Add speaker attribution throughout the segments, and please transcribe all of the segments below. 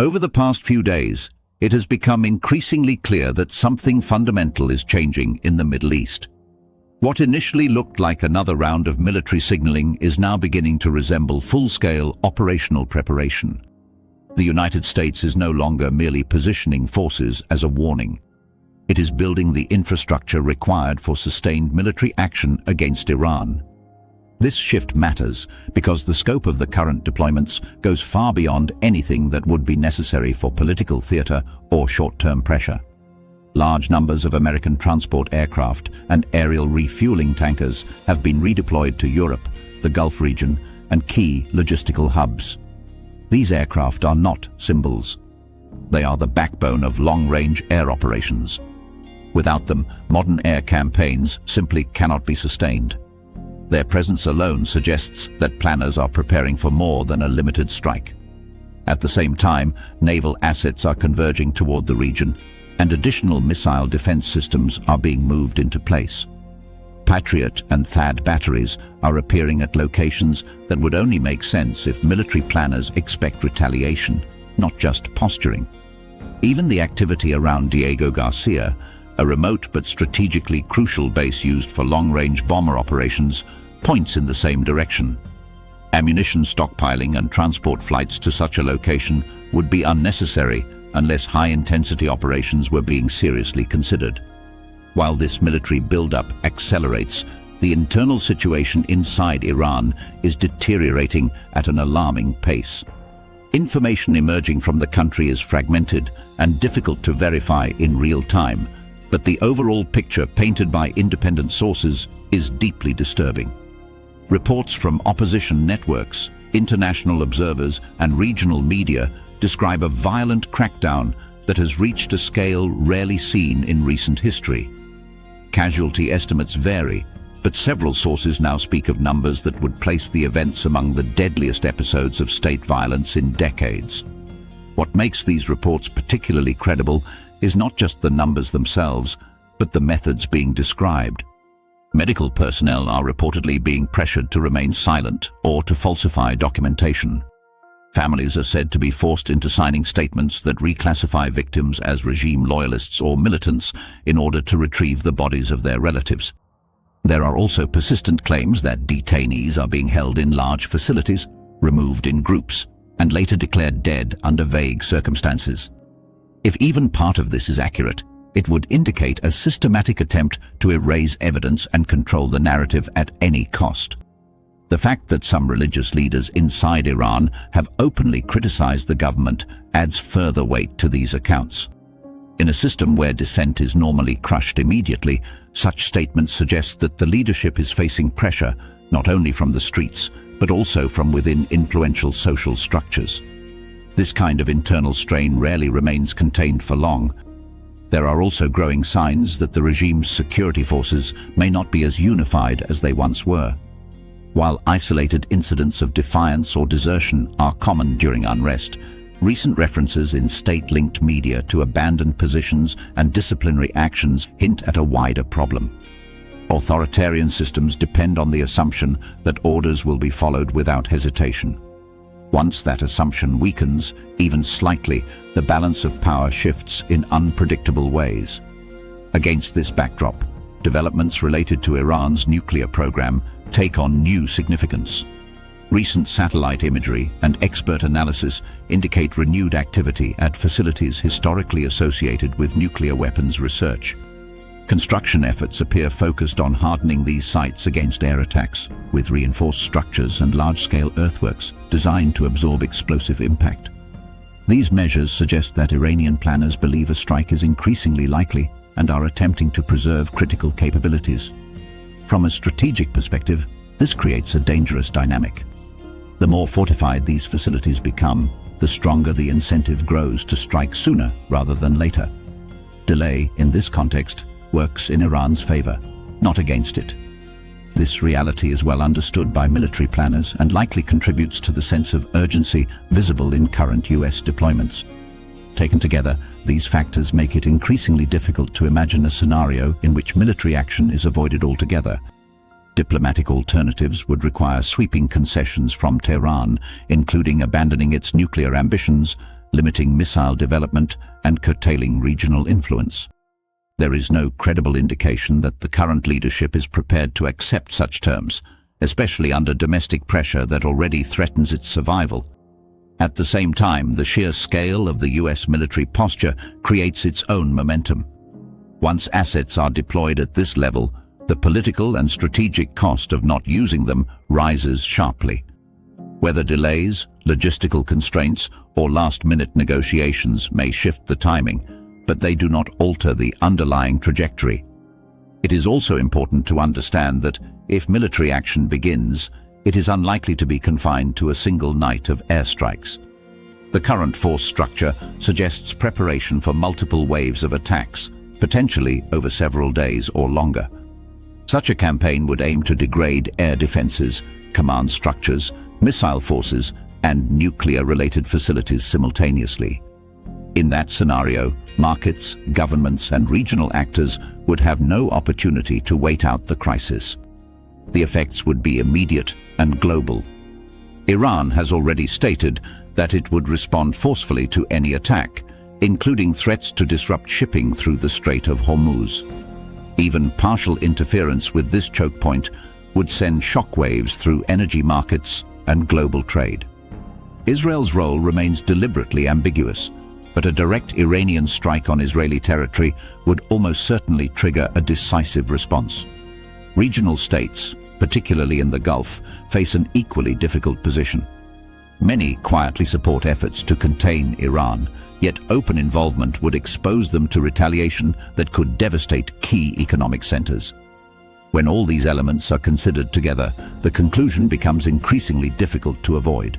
Speaker 1: Over the past few days, it has become increasingly clear that something fundamental is changing in the Middle East. What initially looked like another round of military signaling is now beginning to resemble full-scale operational preparation. The United States is no longer merely positioning forces as a warning. It is building the infrastructure required for sustained military action against Iran. This shift matters because the scope of the current deployments goes far beyond anything that would be necessary for political theater or short-term pressure. Large numbers of American transport aircraft and aerial refueling tankers have been redeployed to Europe, the Gulf region, and key logistical hubs. These aircraft are not symbols. They are the backbone of long-range air operations. Without them, modern air campaigns simply cannot be sustained. Their presence alone suggests that planners are preparing for more than a limited strike. At the same time, naval assets are converging toward the region, and additional missile defense systems are being moved into place. Patriot and THAAD batteries are appearing at locations that would only make sense if military planners expect retaliation, not just posturing. Even the activity around Diego Garcia, a remote but strategically crucial base used for long-range bomber operations, points in the same direction. Ammunition stockpiling and transport flights to such a location would be unnecessary unless high-intensity operations were being seriously considered. While this military buildup accelerates, the internal situation inside Iran is deteriorating at an alarming pace. Information emerging from the country is fragmented and difficult to verify in real time, but the overall picture painted by independent sources is deeply disturbing. Reports from opposition networks, international observers, and regional media describe a violent crackdown that has reached a scale rarely seen in recent history. Casualty estimates vary, but several sources now speak of numbers that would place the events among the deadliest episodes of state violence in decades. What makes these reports particularly credible is not just the numbers themselves, but the methods being described. Medical personnel are reportedly being pressured to remain silent or to falsify documentation. Families are said to be forced into signing statements that reclassify victims as regime loyalists or militants in order to retrieve the bodies of their relatives. There are also persistent claims that detainees are being held in large facilities, removed in groups, and later declared dead under vague circumstances. If even part of this is accurate, it would indicate a systematic attempt to erase evidence and control the narrative at any cost. The fact that some religious leaders inside Iran have openly criticized the government adds further weight to these accounts. In a system where dissent is normally crushed immediately, such statements suggest that the leadership is facing pressure not only from the streets, but also from within influential social structures. This kind of internal strain rarely remains contained for long. There are also growing signs that the regime's security forces may not be as unified as they once were. While isolated incidents of defiance or desertion are common during unrest, recent references in state-linked media to abandoned positions and disciplinary actions hint at a wider problem. Authoritarian systems depend on the assumption that orders will be followed without hesitation. Once that assumption weakens, even slightly, the balance of power shifts in unpredictable ways. Against this backdrop, developments related to Iran's nuclear program take on new significance. Recent satellite imagery and expert analysis indicate renewed activity at facilities historically associated with nuclear weapons research. Construction efforts appear focused on hardening these sites against air attacks, with reinforced structures and large-scale earthworks designed to absorb explosive impact. These measures suggest that Iranian planners believe a strike is increasingly likely and are attempting to preserve critical capabilities. From a strategic perspective, this creates a dangerous dynamic. The more fortified these facilities become, the stronger the incentive grows to strike sooner rather than later. Delay, in this context, works in Iran's favor, not against it. This reality is well understood by military planners and likely contributes to the sense of urgency visible in current US deployments. Taken together, these factors make it increasingly difficult to imagine a scenario in which military action is avoided altogether. Diplomatic alternatives would require sweeping concessions from Tehran, including abandoning its nuclear ambitions, limiting missile development and curtailing regional influence. There is no credible indication that the current leadership is prepared to accept such terms, especially under domestic pressure that already threatens its survival. At the same time, the sheer scale of the US military posture creates its own momentum. Once assets are deployed at this level, the political and strategic cost of not using them rises sharply. Whether delays, logistical constraints, or last-minute negotiations may shift the timing, but they do not alter the underlying trajectory. It is also important to understand that if military action begins, it is unlikely to be confined to a single night of airstrikes. The current force structure suggests preparation for multiple waves of attacks, potentially over several days or longer. Such a campaign would aim to degrade air defenses, command structures, missile forces, and nuclear-related facilities simultaneously. In that scenario, markets, governments, and regional actors would have no opportunity to wait out the crisis. The effects would be immediate and global. Iran has already stated that it would respond forcefully to any attack, including threats to disrupt shipping through the Strait of Hormuz. Even partial interference with this choke point would send shockwaves through energy markets and global trade. Israel's role remains deliberately ambiguous, but a direct Iranian strike on Israeli territory would almost certainly trigger a decisive response. Regional states, particularly in the Gulf, face an equally difficult position. Many quietly support efforts to contain Iran, yet open involvement would expose them to retaliation that could devastate key economic centers. When all these elements are considered together, the conclusion becomes increasingly difficult to avoid.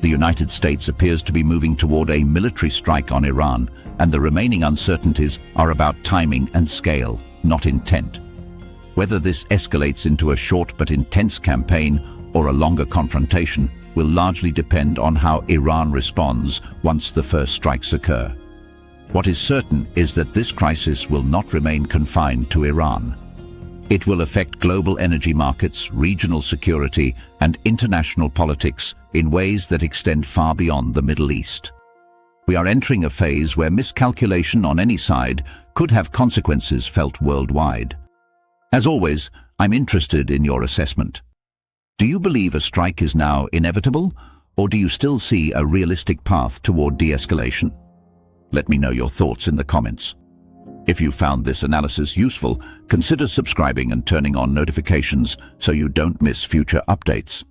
Speaker 1: The United States appears to be moving toward a military strike on Iran, and the remaining uncertainties are about timing and scale, not intent. Whether this escalates into a short but intense campaign or a longer confrontation will largely depend on how Iran responds once the first strikes occur. What is certain is that this crisis will not remain confined to Iran. It will affect global energy markets, regional security, and international politics in ways that extend far beyond the Middle East. We are entering a phase where miscalculation on any side could have consequences felt worldwide. As always, I'm interested in your assessment. Do you believe a strike is now inevitable, or do you still see a realistic path toward de-escalation? Let me know your thoughts in the comments. If you found this analysis useful, consider subscribing and turning on notifications so you don't miss future updates.